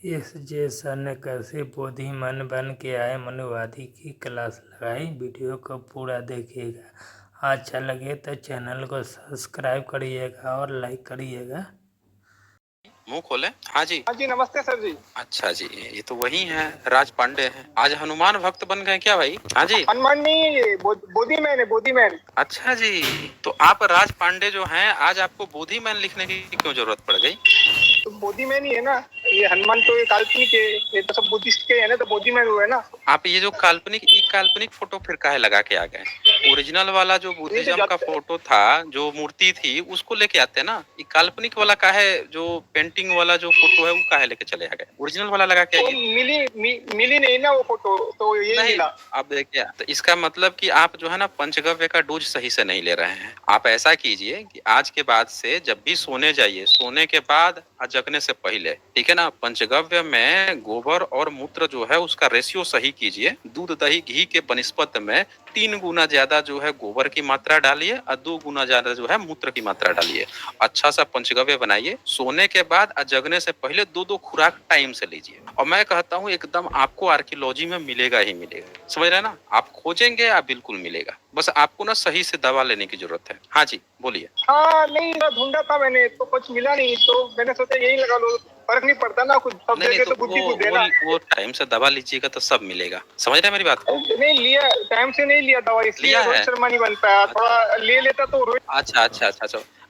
इस जे सर ने कैसे बुद्धिमान बन के आए मनुवादी की क्लास लगाई। वीडियो को पूरा देखिएगा। अच्छा लगे तो चैनल को सब्सक्राइब करिएगा और लाइक करिएगा। मुंह खोले। हाँ जी। हाँ जी, नमस्ते सर जी। अच्छा जी, ये तो वही हैं, राज पांडे हैं। आज हनुमान भक्त बन गए क्या भाई? हाँ जी। हनुमान नहीं है, ये बोधी मैन है, बोधी मैन। अच्छा जी, तो आप राज पांडे जो हैं, आज आपको बोधी मैन लिखने की क्यों जरूरत पड़ गई? तो बोधी मैन ही है ना, ये हनुमान तो ये काल्पनिक है, ये तो सब बुद्धिस्ट के है ना, तो बोधी मैन हुआ है ना। आप ये जो काल्पनिक फोटो फिर काहे लगा के आ गए? ओरिजिनल वाला जो बुद्धिज्म का फोटो था, जो मूर्ति थी, उसको लेके आते ना। ये काल्पनिक वाला काहे, जो पेंटिंग वाला जो फोटो है, वो काहे लेके चले आ गए? ओरिजिनल वाला लगा के आइए। मिली नहीं ना वो फोटो, तो ये नहीं मिला। अब देखिए, तो इसका मतलब कि आप जो है ना पंचगव्य का डोज सही से नहीं ले रहे हैं। आप ऐसा कीजिए कि आज के बाद से जब भी सोने जाइए, सोने के बाद और जगने से पहले, ठीक है ना, पंचगव्य में गोबर और मूत्र जो है उसका रेशियो सही कीजिए। दूध दही घी के बनिस्पत में 3 गुना ज्यादा जो है गोबर की मात्रा डालिए और 2 गुना ज्यादा जो है मूत्र की मात्रा डालिए। अच्छा सा पंचगव्य बनाइए। सोने के बाद और जगने से पहले 2-2 खुराक टाइम से लीजिए। और मैं कहता हूँ एकदम आपको आर्कियोलॉजी में मिलेगा ही मिलेगा। समझ रहे हैं ना? आप खोजेंगे आप बिल्कुल मिलेगा। बस आपको ना सही से दवा लेने की जरूरत है। हाँ जी बोलिए। हाँ नहीं, ढूंढा था मैंने, तो कुछ मिला नहीं, तो मैंने सोचा यही लगा लो, फर्क नहीं पड़ता ना, कुछ सब नहीं जगह तो तो बुद्धि बुद्धि है ना। वो टाइम से दवा लीजिएगा तो सब मिलेगा। समझ रहे हैं मेरी बात को? नहीं लिया, टाइम से नहीं लिया दवा, इसलिए लिया है? रोहित शर्मा नहीं बन पाया। थोड़ा ले लेता तो रोहित।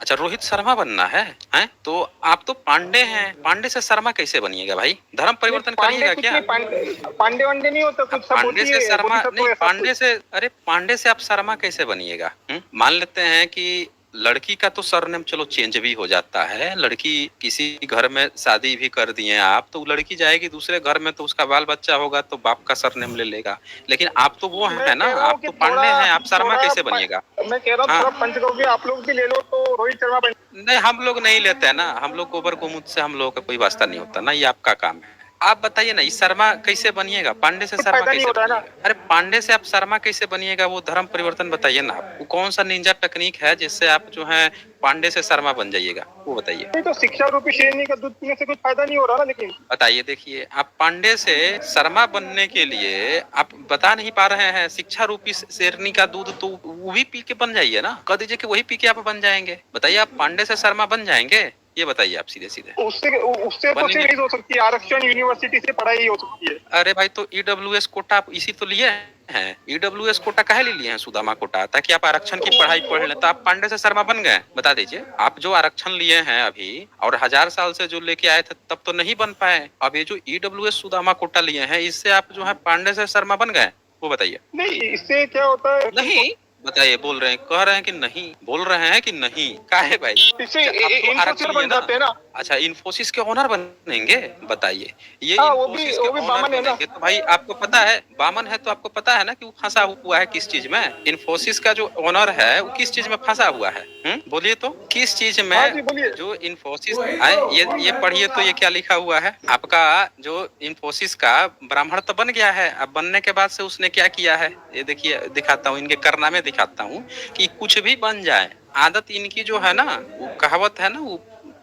अच्छा, रोहित शर्मा बनना है? हैं? तो आप तो पांडे हैं, पांडे से शर्मा कैसे बनिएगा भाई? धर्म परिवर्तन करिएगा क्या? पांडे वांडे नहीं होता, कुछ सब पांडे होती से है, शर्मा बोधिसत्व नहीं, है सब पांडे कुछ। से, अरे पांडे से आप शर्मा कैसे बनिएगा? मान लेते हैं कि लड़की का तो सरनेम चलो चेंज भी हो जाता है। लड़की किसी घर में शादी भी कर दिए आप, तो लड़की जाएगी दूसरे घर में, तो उसका बाल बच्चा होगा तो बाप का सरनेम ले लेगा। लेकिन आप तो वो है ना, आप तो पांडे हैं, आप शर्मा कैसे बनिएगा? मैं कह रहा हूँ थोड़ा पंचगव्य आप लोग भी ले लो तो रोहित शर्मा बन। नहीं हम लोग नहीं लेते हैं ना, हम लोग गोबर गोमूत्र से हम लोगों का कोई वास्ता नहीं होता ना, ये आपका काम है। आप बताइए ना, इस शर्मा कैसे बनिएगा? पांडे से कुछ शर्मा फायदा नहीं कैसे होता है ना। बनिएगा? अरे पांडे से आप शर्मा कैसे बनिएगा? वो धर्म परिवर्तन बताइए ना आप। वो कौन सा निंजा टेक्निक है जिससे आप जो है पांडे से शर्मा बन जाइएगा? वो बताइए। नहीं तो शिक्षा रूपी शेरनी का दूध पीने से कुछ फायदा नहीं हो रहा ना। लेकिन बताइए, देखिए आप पांडे से शर्मा बनने के लिए आप बता नहीं पा रहे हैं। शिक्षा रूपी शेरनी का दूध तो वो भी पी के बन जाइए ना। कह दीजिए कि वही पी के आप बन जाएंगे। बताइए, आप पांडे से शर्मा बन जाएंगे? ये बताइए आप सीधे सीधे। उससे उससे तो सिर्फ हो सकती है, आरक्षण यूनिवर्सिटी से पढ़ाई हो सकती है। अरे भाई, तो ईडब्ल्यूएस कोटा आप इसी तो लिए हैं। ईडब्ल्यूएस कोटा काहे लिए हैं? सुदामा कोटा, ताकि आप आरक्षण की पढ़ाई पढ़ लें। तो आप पांडे से शर्मा बन गए? बता दीजिए। आप जो आरक्षण लिए हैं अभी और 1000 साल से जो लेके आए थे, तब तो नहीं बन पाए। अब ये जो ईडब्ल्यूएस सुदामा कोटा लिए हैं, इससे आप जो है पांडे से शर्मा बन गए? वो बताइए। नहीं, इससे क्या होता है? नहीं बताइए, बोल रहे हैं, कह रहे हैं कि नहीं, बोल रहे हैं कि नहीं, काहे भाई? इससे तो इन्फोसिस बन जाते हैं ना। अच्छा, इन्फोसिस के ओनर बनेंगे? बताइए। ये हाँ, इन्फोसिस के ओनर बामन है ना। बनेंगे तो भाई आपको पता है, बामन है तो आपको पता है ना कि वो फंसा हुआ है किस चीज में? इन्फोसिस का जो ओनर है वो किस चीज में फंसा हुआ है? बोलिए तो, किस चीज में? हाँ जी बोलिए। जो इन्फोसिस है, ये पढ़िए तो ये क्या लिखा हुआ है आपका। जो इन्फोसिस का ब्राह्मण तो बन गया है, अब बनने के बाद से उसने क्या किया है, ये देखिए, दिखाता हूँ, इनके कारनामे दिखाता हूँ कि कुछ भी बन जाए, आदत इनकी जो है ना, वो कहावत है ना, वो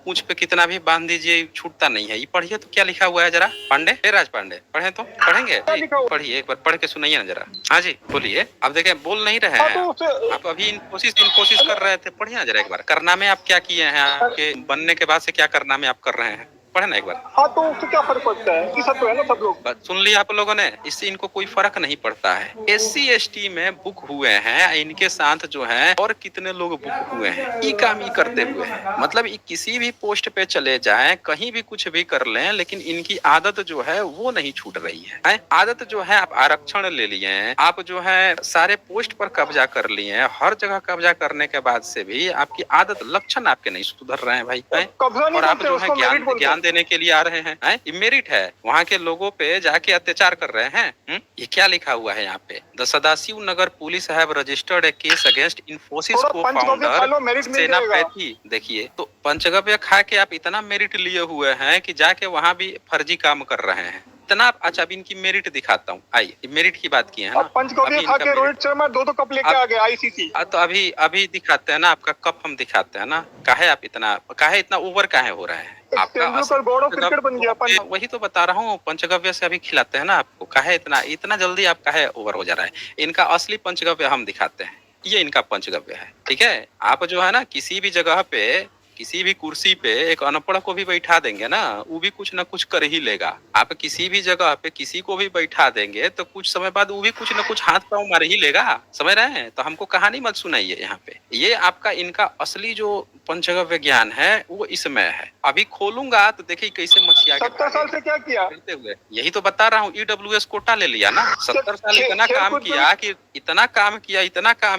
पूंछ पे कितना भी बांध दीजिए छूटता नहीं है। ये पढ़िए तो क्या लिखा हुआ है जरा। पांडे, राज पांडे, पढ़े तो पढ़ेंगे? पढ़िए, एक बार पढ़ के सुनाइए ना जरा। हाँ जी बोलिए। अब देखें, बोल नहीं रहे हैं आप अभी इन्फोसिस कर रहे थे। पढ़िए ना जरा एक बार, कारनामे आप क्या किए हैं, आपके बनने के बाद से क्या कारनामे आप कर रहे हैं, पढ़े ना एक बार। हाँ तो उससे क्या फर्क पड़ता है? ये सब तो है ना, सब लोग। बस सुन लिया आप लोगों ने, इससे इनको कोई फर्क नहीं पड़ता है। SC ST में बुक हुए हैं, इनके साथ जो है और कितने लोग बुक हुए हैं, ई काम ही करते हुए हैं। मतलब किसी भी पोस्ट पे चले जाएं, कहीं भी कुछ भी कर लें, लेकिन इनकी आदत जो है वो नहीं छूट रही है। आदत जो है, आप आरक्षण ले लिए हैं, आप जो है सारे पोस्ट पर कब्जा कर लिए हैं, हर जगह कब्जा करने के बाद से भी आपकी आदत, लक्षण आपके नहीं सुधर रहे हैं भाई। और आप जो है ज्ञान देने के लिए आ रहे हैं, ये मेरिट है। वहाँ के लोगों पे जाके अत्याचार कर रहे हैं। ये क्या लिखा हुआ है यहाँ पे? The Sadashiv Nagar police have registered A case against Infosys को फाउंडर सेनापति। देखिए, तो पंचगव्य खा के आप इतना मेरिट लिए हुए हैं कि जाके वहाँ भी फर्जी काम कर रहे हैं इतना। अच्छा, अब इनकी मेरिट दिखाता हूँ, आइए। मेरिट की बात की है ना, पंचगव्य खा के रोहित शर्मा 2 कप लेके आ गए ICC। तो अभी दिखाते हैं ना, आपका कप हम दिखाते हैं ना। काहे आप इतना ओवर काहे हो रहे हैं? आपका तेंदुलकर गॉड ऑफ क्रिकेट बन गया अपन। वही तो बता रहा हूँ, पंचगव्य से अभी खिलाते हैं ना आपको। काहे इतना इतना जल्दी आप काहे ओवर हो जा रहा है? इनका असली पंचगव्य हम दिखाते हैं, ये इनका पंचगव्य है, ठीक है। आप जो है ना किसी भी जगह पे, किसी भी कुर्सी पे एक अनपढ़ को भी बैठा देंगे ना, वो भी कुछ ना कुछ कर ही लेगा। आप किसी भी जगह पे किसी को भी बैठा देंगे तो कुछ समय बाद वो भी कुछ ना कुछ हाथ पांव मार ही लेगा, समझ रहे हैं? तो हमको कहानी मत सुनाइए यहाँ पे। ये आपका इनका असली जो पंचगव्य ज्ञान है वो इसमें है। अभी खोलूंगा तो देखिए कैसे मछिया 70 साल से क्या किया? हुए। यही तो बता रहा हूँ, EWS कोटा ले लिया ना। 70 साल इतना काम किया कि इतना काम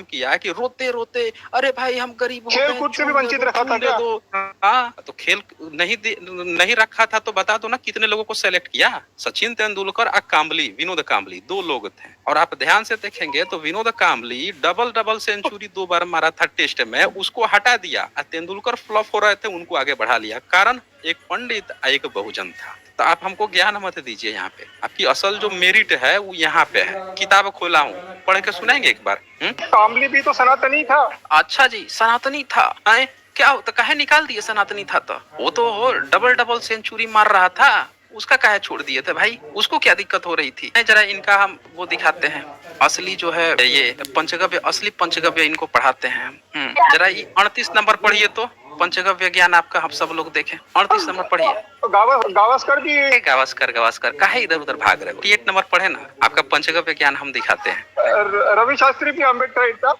किया कि रोते रोते अरे भाई हम गरीब हो गए, खेल कूद से भी वंचित रखा था क्या? हाँ, तो खेल नहीं रखा था तो बता दो ना कितने लोगों को सेलेक्ट किया। सचिन तेंदुलकर और काम्बली, विनोद काम्बली, 2 लोग थे। और आप ध्यान से देखेंगे तो विनोद काम्बली डबल सेंचुरी 2 बार मारा था टेस्ट में, उसको हटा दिया। तेंदुलकर फ्लॉप हो रहे थे, उनको आगे बढ़ा लिया। कारण एक पंडित एक बहुजन था। तो आप हमको ज्ञान मत दीजिए यहाँ पे। आपकी असल जो मेरिट है वो यहाँ पे है। किताब खोला हूँ, पढ़ के सुनाएंगे एक बार? कामली भी तो सनातनी था। अच्छा जी, सनातनी था। क्या तो कहे निकाल दिए सनातनी था? तो वो तो डबल सेंचुरी मार रहा था, उसका काहे छोड़ दिए थे भाई? उसको क्या दिक्कत हो रही थी? जरा इनका हम वो दिखाते हैं, असली जो है ये पंचगव्य, असली पंचगव्य इनको पढ़ाते हैं। जरा ये 38 नंबर पढ़िए तो, पंचगव्य ज्ञान आपका हम सब लोग देखें। 38 नंबर पढ़िए। गावस्कर भी गावस्कर काहे इधर उधर भाग रहे हो? 38 नंबर पढ़े ना, आपका पंचगव्य ज्ञान हम दिखाते हैं। रवि शास्त्री भी अम्बेडकर था।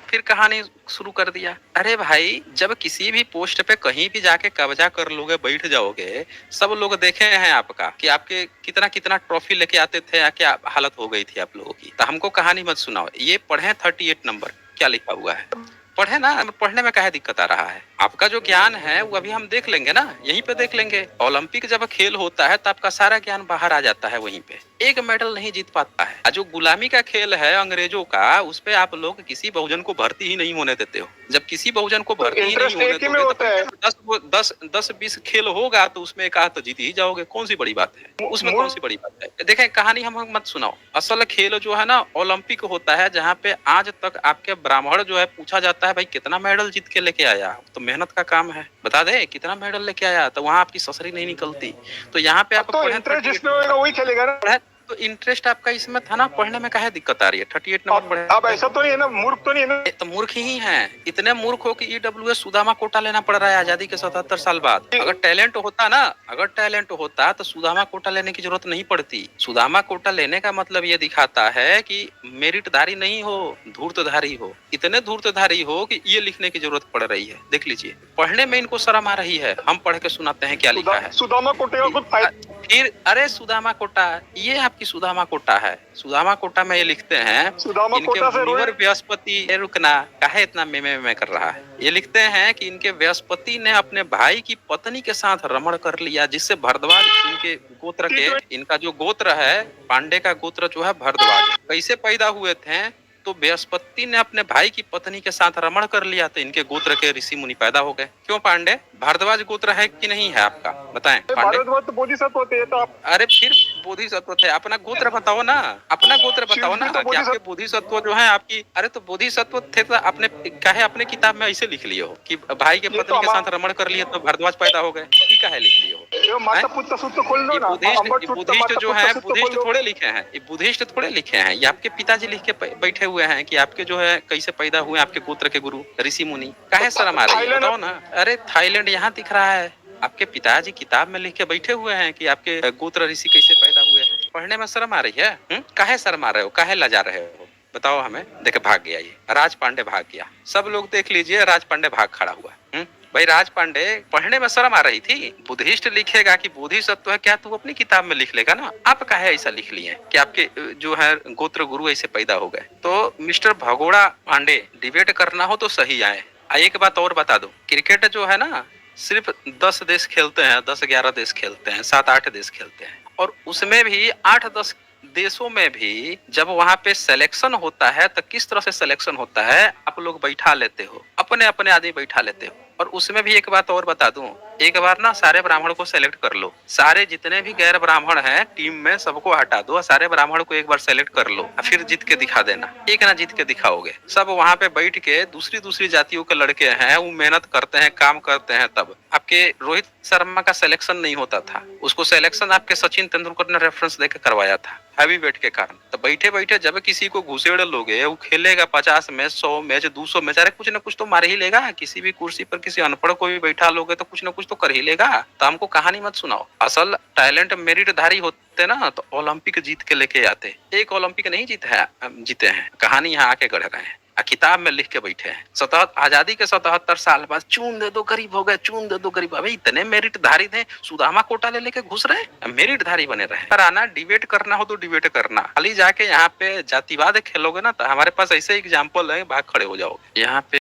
फिर कहानी शुरू कर दिया। अरे भाई, जब किसी भी पोस्ट पे कहीं भी जाके कब्जा कर लोगे, बैठ जाओगे, सब लोग देखे हैं आपका कि आपके कितना कितना ट्रॉफी लेके आते थे या क्या हालत हो गई थी आप लोगों की। तो हमको कहानी मत सुनाओ। ये पढ़े 38 नंबर क्या लिखा हुआ है, पढ़े ना। पढ़ने में काहे दिक्कत आ रहा है? आपका जो ज्ञान है वो अभी हम देख लेंगे ना, यहीं पे देख लेंगे। ओलंपिक जब खेल होता है तो आपका सारा ज्ञान बाहर आ जाता है वहीं पे। एक मेडल नहीं जीत पाता है। जो गुलामी का खेल है अंग्रेजों का, उस पे आप लोग किसी बहुजन को भर्ती ही नहीं होने देते हो। जब किसी बहुजन को भर्ती ही नहीं होने दोगे तो 10-20 खेल होगा तो उसमें एक आध तो जीत ही जाओगे। कौन सी बड़ी बात है उसमें? कौन सी बड़ी बात है? देखें, कहानी हम मत सुनाओ। असल खेल जो है ना ओलंपिक होता है, जहाँ पे आज तक आपके ब्राह्मण जो है पूछा जाता है भाई कितना मेडल जीत के लेके आया। तो मेहनत का काम है, बता दे कितना मेडल लेके आया। तो वहाँ आपकी ससरी नहीं निकलती। तो यहाँ पे आप जिसमें होगा वही खेलेगा ना। तो इंटरेस्ट आपका इसमें था ना, पढ़ने में काहे दिक्कत आ रही है? 38 नंबर पढ़े। अब ऐसा तो नहीं है ना, मूर्ख तो नहीं है ना? तो मूर्ख ही हैं। इतने मूर्ख हो कि EWS सुदामा कोटा लेना पड़ रहा है आजादी के 77 साल बाद। अगर टैलेंट होता तो सुदामा कोटा लेने की जरूरत नहीं पड़ती। सुदामा कोटा लेने का मतलब ये दिखाता है कि मेरिटधारी नहीं हो, धूर्तधारी हो। इतने धूर्तधारी हो कि ये लिखने की जरूरत पड़ रही है। देख लीजिए, पढ़ने में इनको शर्म आ रही है। हम पढ़ के सुनाते हैं क्या लिखा है। सुदामा कोटे का कुछ फायदा। फिर अरे सुदामा कोटा, ये आपकी सुदामा कोटा है। सुदामा कोटा में ये लिखते हैं इनके मुनिवर बृहस्पति, रुकना काहे इतना में कर रहा है। ये लिखते हैं कि इनके बृहस्पति ने अपने भाई की पत्नी के साथ रमण कर लिया, जिससे भरद्वाज इनके गोत्र के, इनका जो गोत्र है पांडे का गोत्र जो है भरद्वाज, कैसे पैदा हुए थे? तो बृहस्पति ने अपने भाई की पत्नी के साथ रमण कर लिया तो इनके गोत्र के ऋषि मुनि पैदा हो गए। क्यों पांडे? भारद्वाज गोत्र है कि नहीं है आपका? बताएं पांडे। तो बोधिसत्व होते हैं तो आप। अरे फिर बोधिसत्व थे, अपना गोत्र बताओ ना, अपना गोत्र बताओ ना कि आपके बोधिसत्व जो है आपकी। अरे तो बोधिसत्व थे तो आपने काहे अपने किताब में ऐसे लिख लिए हो कि भाई के पत्नी के साथ रमण कर लिए तो भारद्वाज पैदा हो गए? ठीक है, लिख लिए हो। बुद्धिस्ट जो है, बुद्धिस्ट थोड़े लिखे हैं, ये बुद्धिस्ट थोड़े लिखे हैं। ये आपके पिताजी लिख के बैठे हुए हैं कि आपके जो है कैसे पैदा हुए आपके गोत्र के गुरु ऋषि मुनि। काहे शर्म आ रही है बताओ ना? अरे थाईलैंड यहाँ दिख रहा है, आपके पिताजी किताब में लिख के बैठे हुए हैं कि आपके गोत्र ऋषि कैसे पैदा हुए हैं। पढ़ने में शर्म आ रही है? काहे शर्म आ रहे हो, काहे लजा रहे हो? बताओ हमें। देखे भाग गया ये राज पांडे, भाग गया। सब लोग देख लीजिए, राज पांडे भाग खड़ा हुआ। भाई राज पांडे, पढ़ने में शर्म आ रही थी? बुद्धिस्ट लिखेगा कि बोधिसत्व है, क्या तू अपनी किताब में लिख लेगा ना? आप काहे ऐसा लिख लिए कि आपके जो है गोत्र गुरु ऐसे पैदा हो गए? तो मिस्टर भगोड़ा पांडे, डिबेट करना हो तो सही आए। एक बात और बता दो, क्रिकेट जो है ना सिर्फ 10 देश खेलते हैं, 10-11 देश खेलते हैं, 7-8 देश खेलते हैं। और उसमें भी 8-10 देशों में भी जब वहां पे सिलेक्शन होता है तो किस तरह से सिलेक्शन होता है? आप लोग बैठा लेते हो, अपने अपने आदमी बैठा लेते हो। और उसमें भी एक बात और बता दूं, एक बार ना सारे ब्राह्मण को सेलेक्ट कर लो, सारे जितने भी गैर ब्राह्मण हैं टीम में सबको हटा दो, सारे ब्राह्मण को एक बार सेलेक्ट कर लो, फिर जीत के दिखा देना। एक ना जीत के दिखाओगे, सब वहां पे बैठ के दूसरी दूसरी जातियों के लड़के हैं, वो मेहनत करते हैं, काम करते हैं, तब आपके रोहित शर्मा का सिलेक्शन नहीं होता था, उसको सिलेक्शन आपके सचिन तेंदुलकर ने रेफरेंस देकर करवाया था हैवी वेट के कारण। तो बैठे बैठे जब किसी को घुसेड़ लोगे, वो खेलेगा 50 मैच, 100 मैच, 200 मैच, अरे कुछ ना कुछ तो मार ही लेगा। किसी भी कुर्सी पर किसी अनपढ़ को भी बैठा लोगे तो कुछ ना कुछ तो कर ही लेगा। तो हमको कहानी मत सुनाओ, असल टैलेंट मेरिटधारी होते ना तो ओलंपिक जीत के लेके आते। एक ओलंपिक नहीं जीते हैं, कहानी यहाँ आके गढ़ गए हैं, किताब में लिख के बैठे हैं। आजादी के 77 साल बाद चून दे दो गरीब हो गए, चून दे दो गरीब। अबे इतने मेरिट धारी थे, सुदामा कोटा ले लेके घुस रहे, मेरिट धारी बने रहे। पर आना डिबेट करना हो तो डिबेट करना, खाली जाके यहाँ पे जातिवाद खेलोगे ना तो हमारे पास ऐसे एग्जाम्पल है, भाग खड़े हो जाओगे। यहाँ पे